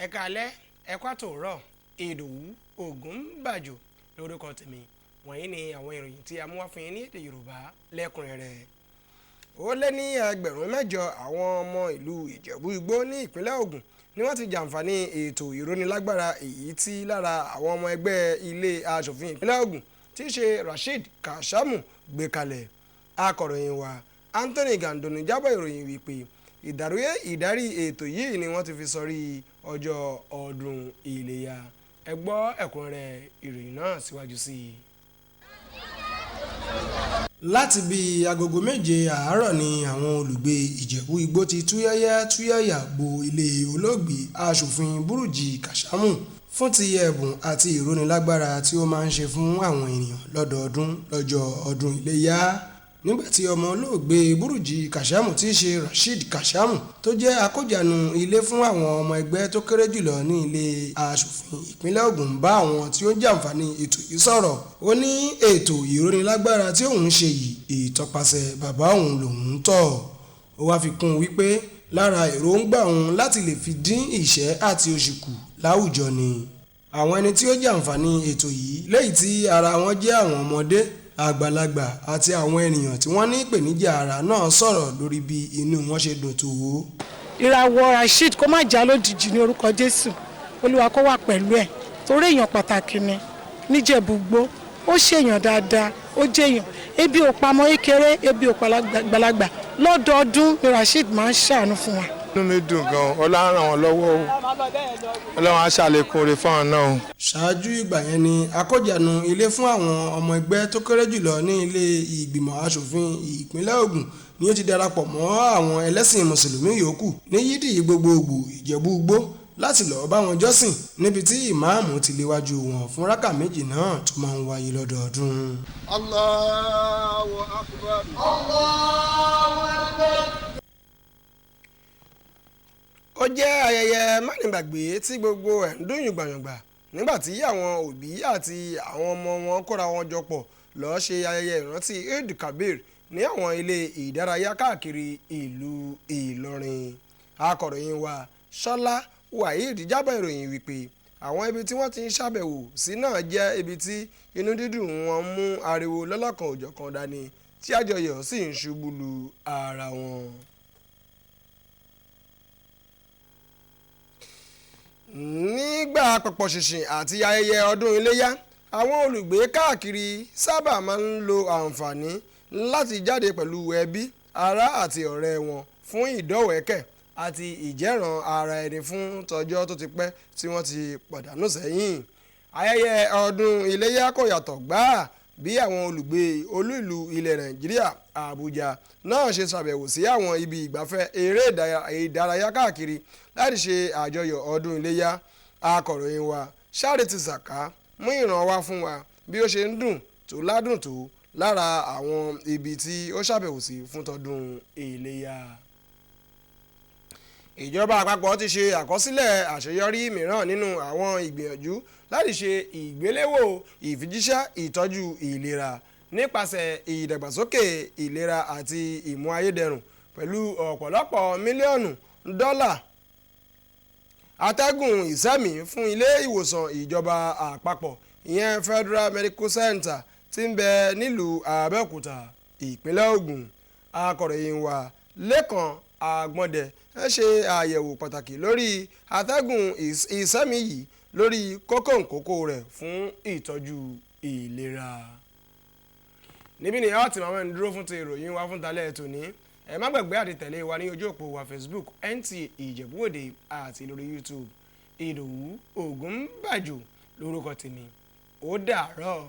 ẹ káalẹ́ ẹ kú àtòórọ̀ Ìdòwú Ògúnbàjò lórúkọ tèmi. Wọ̀nyí ni àwọn ìròyìn tí a mú wá fún yín ní èdè Yorùbá lẹ́kùnrẹ́rẹ́. Ó lé ní ẹgbẹ̀rún mẹ́jọ àwọn ọmọ ìlú Ìjẹ̀bú Igbó ní ìpínlẹ̀ Ògùn ni wọ́n ti jàǹfààní ètò ìrónilágbára èyí tí lára àwọn ọmọ ẹgbẹ́ ilé aṣòfin ìpínlẹ̀ Ògùn tí í ṣe Rasheed Kashamu gbé kalẹ̀. Akọ̀ròyìn wa Anthony Gandoni jábọ̀ ìròyìn wípé ìdarí ètò yìí ni wọ́n ti fi sọrí ọjọ́ ọdún Iléyá. Ẹ gbọ́ ẹ̀kúnrẹ́rẹ́ ìròyìn náà síwájú sí i. Láti bí agogo 7 àárọ̀ ni àwọn olùgbé Ìjẹ̀bú Igbó ti túyáyá bo ilé olóògbé aṣòfin Bùrújì Kashamu fún ti ẹ̀bùn àti ìrónilágbára tí ó máa ń ṣe fún àwọn ènìyàn lọ́dọọdún lọ́jọ́ ọdún Iléyá. Nígbàtí ọmọ olóògbé Bùrújì Kashamu tí í ṣe Rasheed Kashamu tó jẹ́ akójànú ilé fún àwọn ọmọ ẹgbẹ́ tó kéré jùlọ ní ilé aṣòfin ìpínlẹ̀ Ògùn bá àwọn tí ó ń jàǹfààní ètò yìí sọ̀rọ̀. Ó ní ètò ìrónilágbára tí òun ṣe yìí ìtọpasẹ̀ bàbá òun lòun tọ̀. Ó wá fi kún un wípé lára èròǹgbà òun láti lè fi dín ìṣẹ́ àti òṣì kù láwùjọ ni. Àwọn ẹni tí ó jàǹfààní ètò yìí léyìí tí ara wọn jẹ́ àwọn ọmọdé, àgbàlagbà àti àwọn ènìyàn tí wọ́n ní ìpèníjà ara náà sọ̀rọ̀ lórí bí inú wọn ṣe dùn tó. Ìràwọ̀ Rasheed kó má já lójijì ní orúkọ Jésù. Olúwa kó wà pẹ̀lú ẹ̀ torí èèyàn pàtàkì ni níjẹ̀bú Igbó. Ó ṣèyàn dáadáa, ó jẹ́yàn. Ebi ò pamọ́ kékeré, ebi ò pàgbàlagbà. Lọ́dọọdún ni Rasheed máa ń ṣàánú fún wa. Inú mi dùn gan-an, Ọlọ́run ràn wọ́n lọ́wọ́ o, Ọlọ́run á ṣàlékún rẹ̀ fún àwọn náà o. Ṣáájú ìgbà yẹn ni akójànú ilé fún àwọn ọmọ ẹgbẹ́ tó kéré jùlọ ní ilé ìgbìmọ̀ aṣòfin ìpínlẹ̀ Ògùn ni ó ti darapọ̀ mọ́ àwọn ẹlẹ́sìn mùsùlùmí yòókù ní yídì gbogbogbò Ìjẹ̀bú Igbó láti lọ́ọ́ bá wọn jọ́sìn níbi tí ìmáàmù ti léwájú wọn fún rákà méjì náà tó máa ń wáyé lọ́dọọdún. Allahu Akbar. Allahu Akbar. Ó jẹ́ ayẹyẹ mánigbàgbé tí gbogbo ẹ̀ ń dún yùngbàyùngbà nígbà tí àwọn òbí àti àwọn ọmọ wọn kóra wọn jọ pọ̀ lọ́ọ́ ṣe ayẹyẹ ìrántí Eid Kabir ní àwọn ilé ìdárayá káàkiri ìlú Ìlọrin. Akọ̀ròyìn wa Ṣọlá Waheed jábọ̀ ìròyìn wípé àwọn ibi tí wọ́n ti ń ṣàbẹ̀wò sí náà jẹ́ ibi tí inú dídùn wọn mú ariwo lọ́lọ́kan òjọ̀kan dání tí àjọyọ̀ sì ń ṣubú lu ara wọn. Nígbà pọ̀pọ̀ ṣìnṣìn àti ayẹyẹ ọdún Iléyá, àwọn olùgbé káàkiri sábà máa ń lo àǹfààní láti jáde pẹ̀lú ẹbí, ará àti ọ̀rẹ́ wọn fún ìdọ́wẹ̀kẹ̀ àti ìjẹ́ràn ara ẹni fún tọjọ́ tó ti pẹ́ tí wọ́n ti pàdánù sẹ́yìn. Ayẹyẹ ọdún Iléyá kò yàtọ̀ gbáà bí àwọn olùgbé olú ìlú ilẹ̀ Nàìjíríà Àbújá náà ṣe ṣàbẹ̀wò sí àwọn ibi ìgbafẹ́ eré ìdárayá káàkiri láti ṣe àjọyọ̀ ọdún Iléyá. Akọ̀ròyìn wa Charity Saka mú ìran wá fún wa bí ó ṣe ń dùn tó ládùn tó lára àwọn ibi tí ó ṣàbẹ̀wò sí fún tọdún Iléyá. Ìjọba àpapọ̀ ti ṣe àkọsílẹ̀ àṣeyọrí mìíràn nínú àwọn ìgbìyànjú láti ṣe ìgbéléwò ìfijíṣẹ́ ìtọ́jú ìlera nípasẹ̀ ìdàgbàsókè ìlera àti ìmú ayédẹrùn pẹ̀lú ọ̀pọ̀lọpọ̀ mílíọ̀nù dọ́là atẹ́gùn ìṣẹ́mí fún ilé ìwòsàn ìjọba àpapọ̀ ìyẹn Federal Medical Center tí ń bẹ nílùú Abẹ́òkúta ìpínlẹ̀ Ògùn. Akọ̀ròyìn wa Lẹ́kan Àgbọ̀ndẹ ṣe àyẹ̀wò pàtàkì lórí atẹ́gùn ìṣẹ́mí yìí lórí kókó rẹ̀ fún ìtọ́jú ìlera. Níbí ni a ti máa ń dúró fún ti ìròyìn wa fún talẹ́ tòní. Ẹ má gbàgbé àti tẹ̀lé wa ní ojú òpó wa Facebook NTA Ìjẹ̀bú Òde àti lórí YouTube. Ìdòwú Ògúnbàjò lórúkọ tèmi. Ó dàárọ̀.